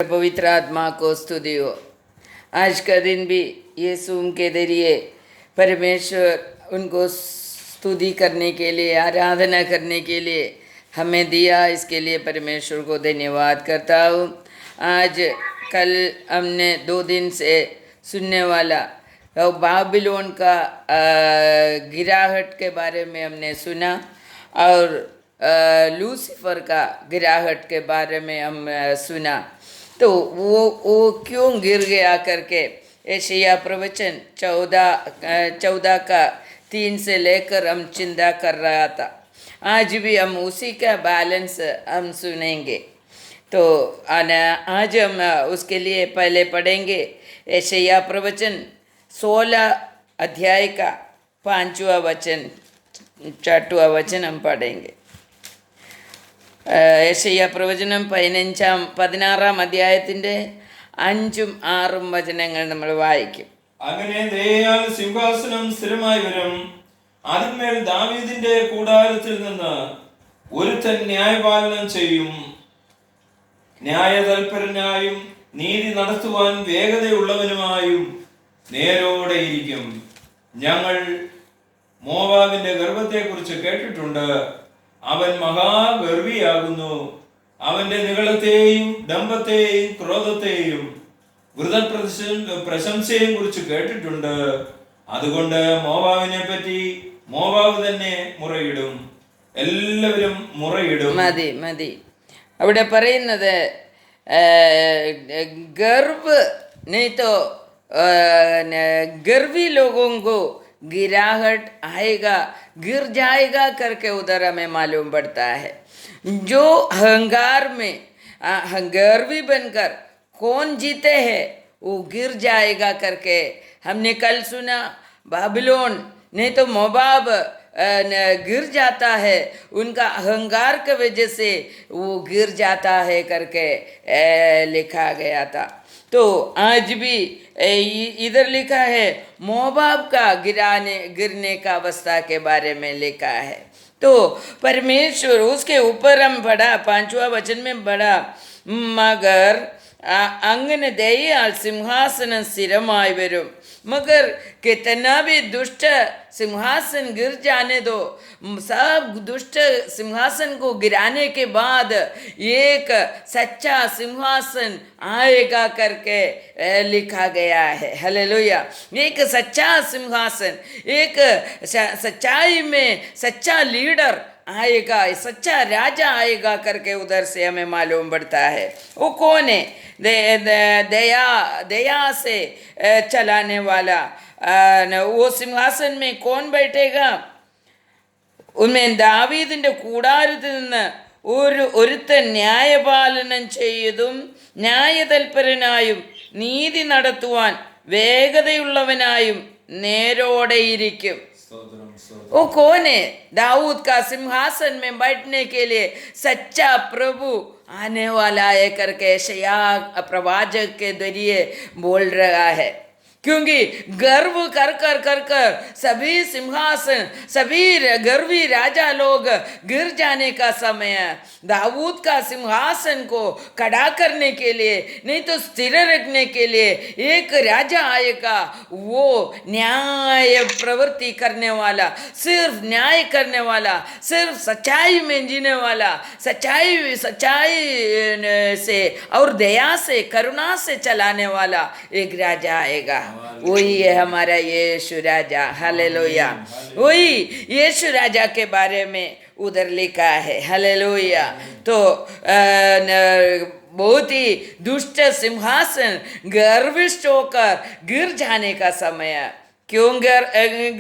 पवित्र आत्मा को स्तुति हो। आज का दिन भी यीशु के जरिए परमेश्वर उनको स्तुति करने के लिए, आराधना करने के लिए हमें दिया। इसके लिए परमेश्वर को धन्यवाद करता हूँ। आज कल हमने 2 दिन से सुनने वाला बाबिलोन का गिराहट के बारे में हमने सुना और लूसीफर का गिराहट के बारे में हम सुना। तो वो क्यों गिर गया करके यशायाह प्रवचन 14 का 3 से लेकर हम चिंता कर रहा था। आज भी हम उसी का बैलेंस हम सुनेंगे। तो आज हम उसके लिए पहले पढ़ेंगे यशायाह प्रवचन 16 अध्याय का 5वां वचन, 6वां वचन हम पढ़ेंगे। യശയ്യാ പ്രവചനം 16 അധ്യായത്തിൻ്റെ 5ഉം 6ഉം വചനങ്ങൾ നമ്മൾ വായിക്കും. അങ്ങനെ ദയയാൽ സിംഹാസനം സ്ഥിരമായി വരും. അതിന്മേൽ ദാവീദിന്റെ കൂടാരത്തിൽ നിന്ന് ഒരുത്തൻ ന്യായപാലനം ചെയ്യും. ന്യായതൽപരനായും നീതി നടത്തുവാൻ വേഗതയുള്ളവനുമായും നേരോടെ ഇരിക്കും. ഞങ്ങൾ മോവാബിന്റെ ഗർവത്തെക്കുറിച്ച് കേട്ടിട്ടുണ്ട്. അവൻ മഹാഗർവിയാകുന്നു. അവന്റെ നിഗളത്തെയും ഡംഭത്തെയും ക്രോധത്തെയും പ്രശംസയെയും കുറിച്ച് കേട്ടിട്ടുണ്ട്. അതുകൊണ്ട് മോവാബിനെ പറ്റി മോവാബ് തന്നെ മുറയിടും. എല്ലാവരും മുറയിടും. മതി. അവിടെ പറയുന്നത് ഗർവ് नहीं तो गर्वी लोगों को गिराहट आएगा, गिर जाएगा करके उधर हमें मालूम पड़ता है। जो अहंकार में गर्वी बनकर कौन जीते हैं वो गिर जाएगा करके हमने कल सुना। बाबिलोन नहीं तो मोबाब गिर जाता है, उनका अहंकार की वजह से वो गिर जाता है करके लिखा गया था। तो आज भी इधर लिखा है मोबाब का गिरने का अवस्था के बारे में लिखा है। तो परमेश्वर उसके ऊपर हम पढ़ा 5वां वचन में पढ़ा, मगर അങ്ങനെ ദയയാൽ സിംഹാസനം സ്ഥിരമായി വരും. मगर कितना भी दुष्ट सिंहासन गिर जाने दो, सब दुष्ट सिंहासन को गिराने के बाद एक सच्चा सिंहासन आएगा करके लिखा गया है। हालेलुया। एक सच्चा सिंहासन, एक सच्चाई में सच्चा लीडर आएगा, सच्चा राजा आएगा करके उधर से हमें मालूम पड़ता है। वो कौन है? दया से चलाने वाला। वो सिंहासन में कौन बैठेगा? उनमें ദാവീദിന്റെ കൂടാരത്തിൽ നിന്ന് ഒരുത്തൻ ന്യായപാലനം ചെയ്തും ന്യായതൽപരനായും നീതി നടത്തുവാൻ വേഗതയുള്ളവനായും നേരോടെയിരിക്കും. वो कौन है? दाऊद का सिंहासन में बैठने के लिए सच्चा प्रभु आने वाला है करके यशायाह प्रवाचक के जरिए बोल रहा है। क्योंकि गर्व कर कर सभी सिंहासन, सभी गर्वी राजा लोग गिर जाने का समय, दाऊद का सिंहासन को खड़ा करने के लिए, नहीं तो स्थिर रखने के लिए एक राजा आएगा। वो न्याय प्रवृत्ति करने वाला, सिर्फ न्याय करने वाला, सिर्फ सच्चाई में जीने वाला, सच्चाई से और दया से, करुणा से चलाने वाला एक राजा आएगा। वही है हमारा यीशु राजा। हालेलुया। वही यीशु राजा के बारे में उधर लिखा है। हालेलुया। तो बहुत ही दुष्ट सिंहासन गर्विष्ठ होकर गिर जाने का समय। क्यों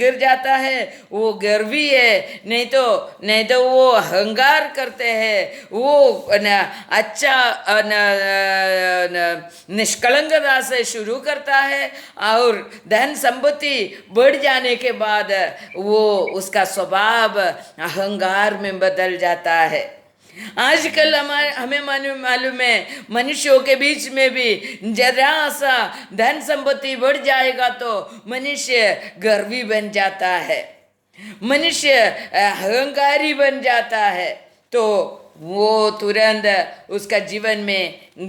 गिर जाता है? वो गर्वी है, नहीं तो वो अहंकार करते हैं। वो अच्छा निष्कलंकता से शुरू करता है और धन संपत्ति बढ़ जाने के बाद वो उसका स्वभाव अहंकार में बदल जाता है। आजकल हमें मालूम है मनुष्यों के बीच में भी जरा सा धन संपत्ति बढ़ जाएगा तो मनुष्य गर्वी बन जाता है, मनुष्य अहंकारी बन जाता है। तो वो तुरंत उसका जीवन में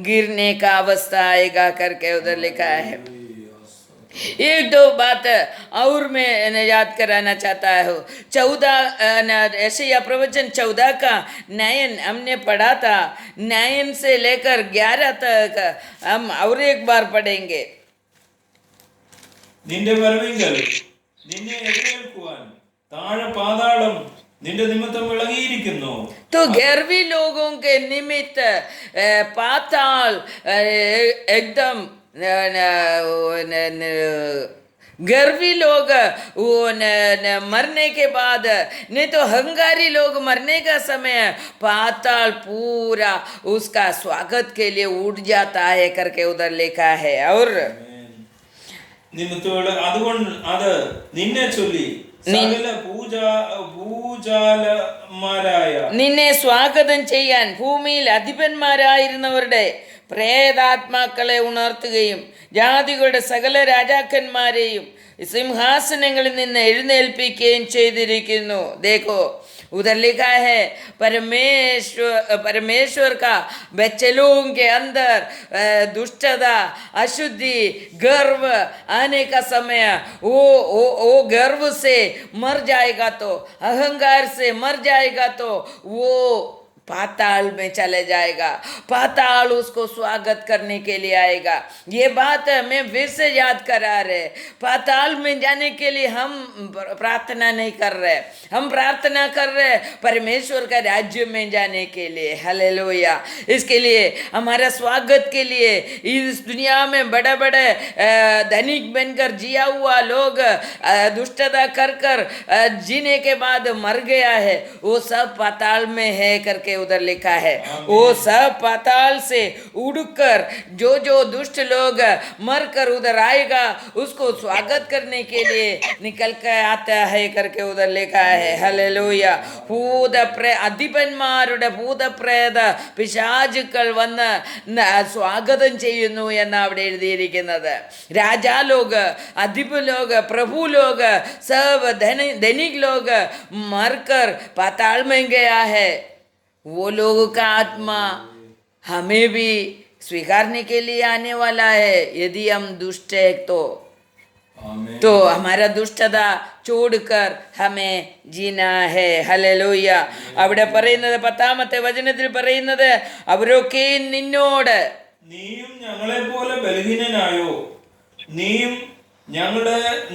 गिरने का अवस्था आएगा करके उधर लिखा है। एक दो बात और मैं याद कराना चाहता हूँ। 14 यशायाह प्रवचन 14 का 9 हमने पढ़ा था, 9 से लेकर 11 तक हम और एक बार पढ़ेंगे। നിന്റെ വരവിങ്കൽ നിന്നെ എതിരേൽക്കുവാൻ താഴെ പാതാളം നിന്റെ നിമിത്തം ഇളകിയിരിക്കുന്നു. तो गर्वी लोगों के निमित्त पाताल एकदम गर्वी लोग वो मरने के बाद, नहीं तो हंगारी लोग मरने का समय पाताल पूरा उसका स्वागत के लिए उठ जाता है करके उधर लिखा है। और നിമിത്തോട് അതുകൊണ്ട് അത് നിന്നെ ചൊല്ലി സകല പൂജാലന്മാരായ നിന്നെ സ്വാഗതം ചെയ്യാൻ ഭൂമിയിൽ അധിപന്മാരായിരുന്നവരുടെ പ്രേതാത്മാക്കളെ ഉണർത്തുകയും ജാതികളുടെ സകല രാജാക്കന്മാരെയും സിംഹാസനങ്ങളിൽ നിന്ന് എഴുന്നേൽപ്പിക്കുകയും ചെയ്തിരിക്കുന്നു. देखो उधर लिखा है परमेश्वर का बच्चों के अंदर दुष्टता, अशुद्धि, गर्व आने का समय वो गर्व से मर जाएगा, तो अहंकार से मर जाएगा, तो वो पाताल में चले जाएगा। पाताल उसको स्वागत करने के लिए आएगा। ये बात मैं फिर से याद करा रहे, पाताल में जाने के लिए हम प्रार्थना नहीं कर रहे, हम प्रार्थना कर रहे परमेश्वर का राज्य में जाने के लिए। हालेलुया। इसके लिए हमारा स्वागत के लिए इस दुनिया में बड़े बड़े धनिक बनकर जिया हुआ लोग दुष्टता कर कर जीने के बाद मर गया है, वो सब पाताल में है करके उधर लिखा है। वो सब पाताल से उड़कर जो जो दुष्ट लोग मर कर उधर आएगा उसको स्वागत करने के लिए निकल कर आता है करके उधर लिखा है। हालेलुया। അധിപന്മാരുടെ ഭൂതപ്രേത പിശാചുക്കൾ വന്ന് സ്വാഗതം ചെയ്യുന്നു എന്നാണ് അവിടെ എഴുതിയിരിക്കുന്നത്. രാജാലോക്, अधिप लोग, प्रभु लोग, सब धनिक लोग मरकर पाताल में गया है। वो लोगों का आत्मा हमें भी स्वीकारने के लिए आने वाला है यदि हम दुष्ट है तो हमारा दुष्टता छोड़कर हमें जीना है. ഹല്ലേലൂയ. അവിടെ പറയുന്നത് 10-ാമത്തെ വചനത്തിൽ പറയുന്നത് അവരൊക്കെ നിന്നോട് നീയും ഞങ്ങളെ പോലെ ബലഹീനനായോ, നീയും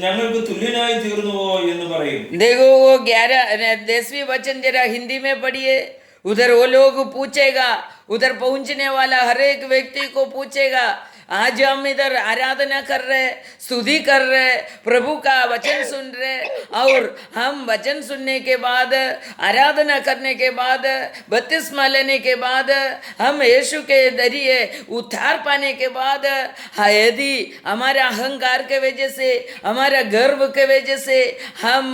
ഞങ്ങൾക്ക് തുല്യനായി തീർന്നുവോ എന്ന് പറയും. देखो वो 10वीं वचन जरा हिंदी में पढ़िए. उधर वो लोग पूछेगा, उधर पहुंचने वाला हर एक व्यक्ति को पूछेगा, आज हम इधर आराधना कर रहे, स्तुति कर रहे, प्रभु का वचन सुन रहे, और हम वचन सुनने के बाद, आराधना करने के बाद, बपतिस्मा लेने के बाद, हम यीशु के जरिए उद्धार पाने के बाद, यदि हमारा अहंकार के वजह से, हमारा गर्व के वजह से हम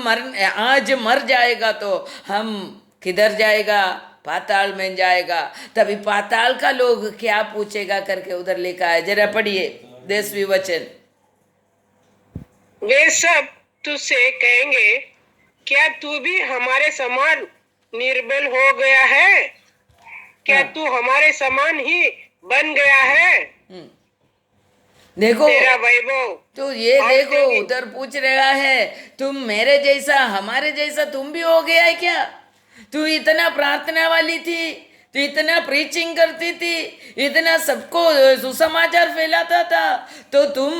आज मर जाएगा, तो हम किधर जाएगा? पाताल में जाएगा. तभी पाताल का लोग क्या पूछेगा करके उधर लिखा है. जरा पढ़िए 10वीं वचन. वे सब तुझसे कहेंगे, क्या तू भी हमारे समान निर्बल हो गया है? क्या तू हमारे समान ही बन गया है? देखो तेरा वैभव तो ये देखो उधर पूछ रहा है, तुम मेरे जैसा, हमारे जैसा तुम भी हो गया है क्या? तू इतना प्रार्थना वाली थी, तू इतना प्रीचिंग करती थी, इतना सबको सुसमाचार फैलाता था, तो तुम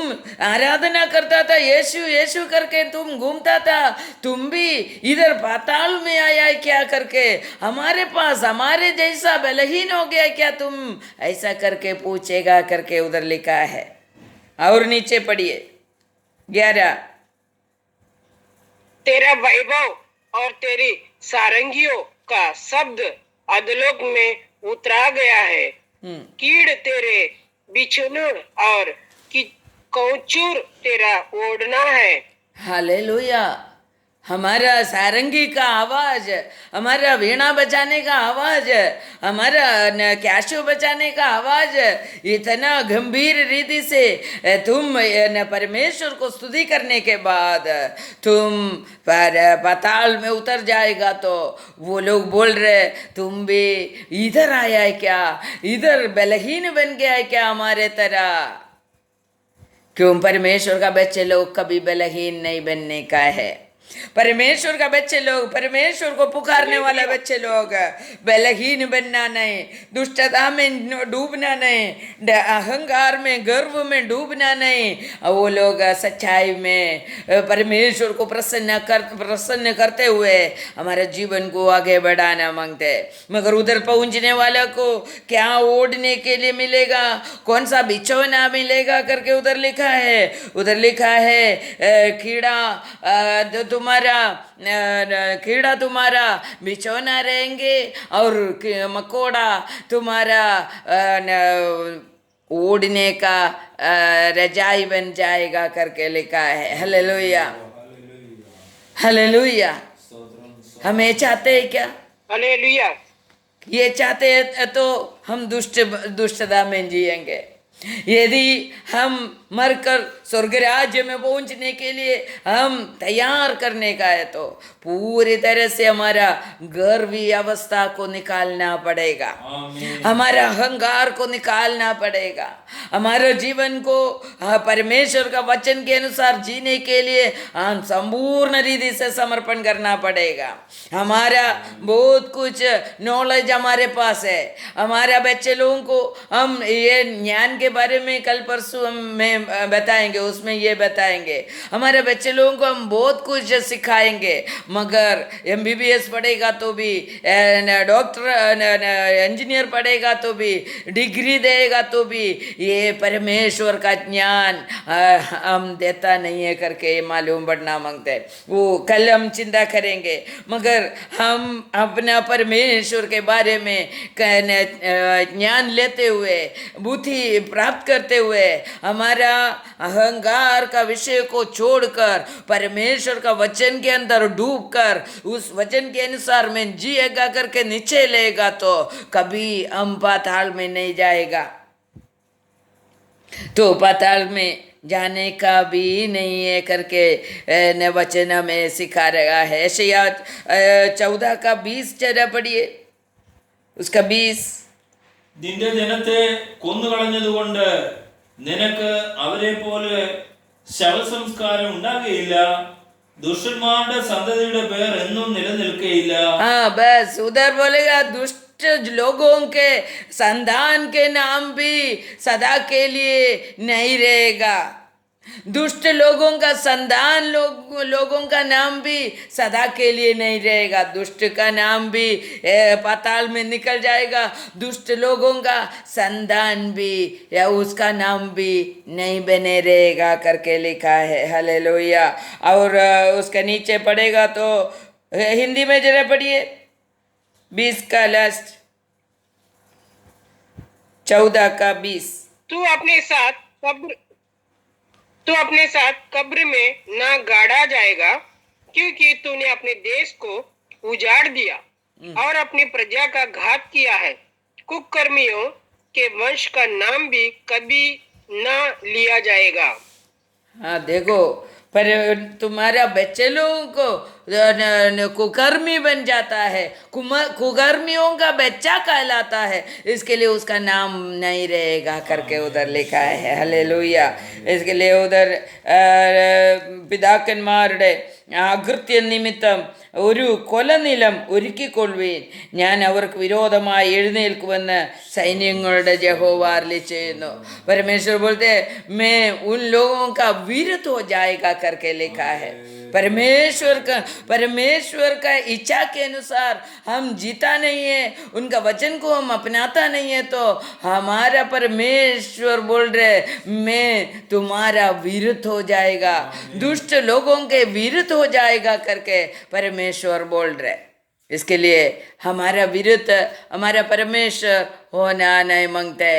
आराधना करता था, यीशु यीशु करके तुम घूमता था, तुम भी इधर पाताल में आया है क्या करके? हमारे पास हमारे जैसा बलहीन हो गया क्या तुम? ऐसा करके पूछेगा करके उधर लिखा है. और नीचे पढ़िए 11. तेरा वैभव और तेरी सारंगियों का शब्द अधोलोक में उतरा गया है. कीड़ तेरे बिछुन और कौचूर तेरा ओढ़ना है. हालेलुया. हमारा सारंगी का आवाज, हमारा वीणा बजाने का आवाज, हमारा कैशो बजाने का आवाज इतना गंभीर रीति से तुम परमेश्वर को स्तुति करने के बाद तुम पाताल में उतर जाएगा तो वो लोग बोल रहे तुम भी इधर आया है क्या, इधर बलहीन बन गया है क्या हमारे तरह। क्यों? परमेश्वर का बच्चे लोग कभी बलहीन नहीं बनने का है। परमेश्वर का बच्चे लोग, परमेश्वर को पुकारने वाले बच्चे लोग बलहीन बनना नहीं, दुष्टता में डूबना नहीं, अहंकार में गर्व में डूबना नहीं। वो लोग सच्चाई में परमेश्वर को प्रसन्न करते हुए हमारे जीवन को आगे बढ़ाना मांगते। मगर उधर पहुंचने वाला को क्या ओढ़ने के लिए मिलेगा, कौन सा बिछौना मिलेगा करके उधर लिखा है। उधर लिखा है कीड़ा तुम्हारा बिछौना रहेंगे और मकोड़ा तुम्हारा ओढ़ने का रजाई बन जाएगा करके लिखा है। Hallelujah, hallelujah. हम ये चाहते हैं क्या? हालेलुया। ये चाहते हैं तो हम दुष्टता में जिएंगे। यदि हम मरकर स्वर्ग राज्य में पहुंचने के लिए हम तैयार करने का है तो पूरी तरह से हमारा गर्वी अवस्था को निकालना पड़ेगा, हमारा अहंकार को निकालना पड़ेगा, हमारे जीवन को परमेश्वर का वचन के अनुसार जीने के लिए हम संपूर्ण रीति से समर्पण करना पड़ेगा। हमारा बहुत कुछ नॉलेज हमारे पास है, हमारा बच्चे लोगों को हम ये ज्ञान के बारे में कल परसों में बताएंगे, उसमें ये बताएंगे। हमारे बच्चे लोगों को हम बहुत कुछ सिखाएंगे, मगर MBBS पढ़ेगा तो भी, डॉक्टर इंजीनियर पढ़ेगा तो भी, डिग्री देगा तो भी ये परमेश्वर का ज्ञान हम देता नहीं है करके मालूम पड़ना मांगते हैं। वो कल हम चिंता करेंगे, मगर हम अपना परमेश्वर के बारे में ज्ञान लेते हुए, बुद्धि प्राप्त करते हुए, हमारा अहंकार का विषय को छोड़कर परमेश्वर का वचन के अंदर डूबकर उस वचन के अनुसार में जिएगा करके नीचे लेगा तो कभी हम पाताल में नहीं जाएगा। तो पाताल में जाने का भी नहीं है करके वचन में सिखा रहा है। यशायाह 14 का 20 जरा पढ़िए, उसका 20। നിന്റെ ജനത്തെ കൊന്നുകളഞ്ഞതുകൊണ്ട് നിനക്ക് അവരെ പോലെ ശവസംസ്കാരം ഉണ്ടാകുകയില്ല, ദുഷ്ടന്മാരുടെ സന്തതിയുടെ പേർ എന്നും നിലനിൽക്കുകയില്ല। हाँ बस उधर बोलेगा दुष्ट लोगों के संतान के नाम भी सदा के लिए नहीं रहेगा। दुष्ट लोगों का संतान लोगों का नाम भी सदा के लिए नहीं रहेगा। दुष्ट का नाम भी पाताल में निकल जाएगा, दुष्ट लोगों का संतान भी या उसका नाम भी नहीं बने रहेगा करके लिखा है। हालेलुया। और उसका नीचे पढ़ेगा तो हिंदी में जरा पढ़िए 20 का लास्ट, 14 का 20। तू अपने साथ कब्र में ना गाड़ा जाएगा, क्योंकि तूने अपने देश को उजाड़ दिया और अपनी प्रजा का घात किया है। कुकर्मियों के वंश का नाम भी कभी ना लिया जाएगा। हाँ देखो, पर तुम्हारा बच्चे लोगों को कुकर्मी बन जाता है, कुकर्मियों का बच्चा कहलाता है, इसके लिए उसका नाम नहीं रहेगा करके उधर लिखा है। हालेलुया। इसके लिए उधर പിതാക്കന്മാരുടെ അകൃത്യ നിമിത്തം ഒരു കൊലനിലം ഒരുക്കിക്കൊള്ളുവീൻ, ഞാൻ അവർക്ക് വിരോധമായി എഴുന്നേൽക്കുമെന്ന് സൈന്യങ്ങളുടെ യഹോവ അരുളി ചെയ്യുന്നു। परमेश्वर बोलते हैं मैं उन लोगों का विरुद्ध हो जाएगा करके लिखा है। परमेश्वर का इच्छा के अनुसार हम जीता नहीं है, उनका वचन को हम अपनाता नहीं है, तो हमारा परमेश्वर बोल रहे मैं तुम्हारा विरुद्ध हो जाएगा, दुष्ट लोगों के विरुद्ध हो जाएगा करके परमेश्वर बोल रहे। इसके लिए हमारा विरुद्ध हमारा परमेश्वर होना नहीं मांगते।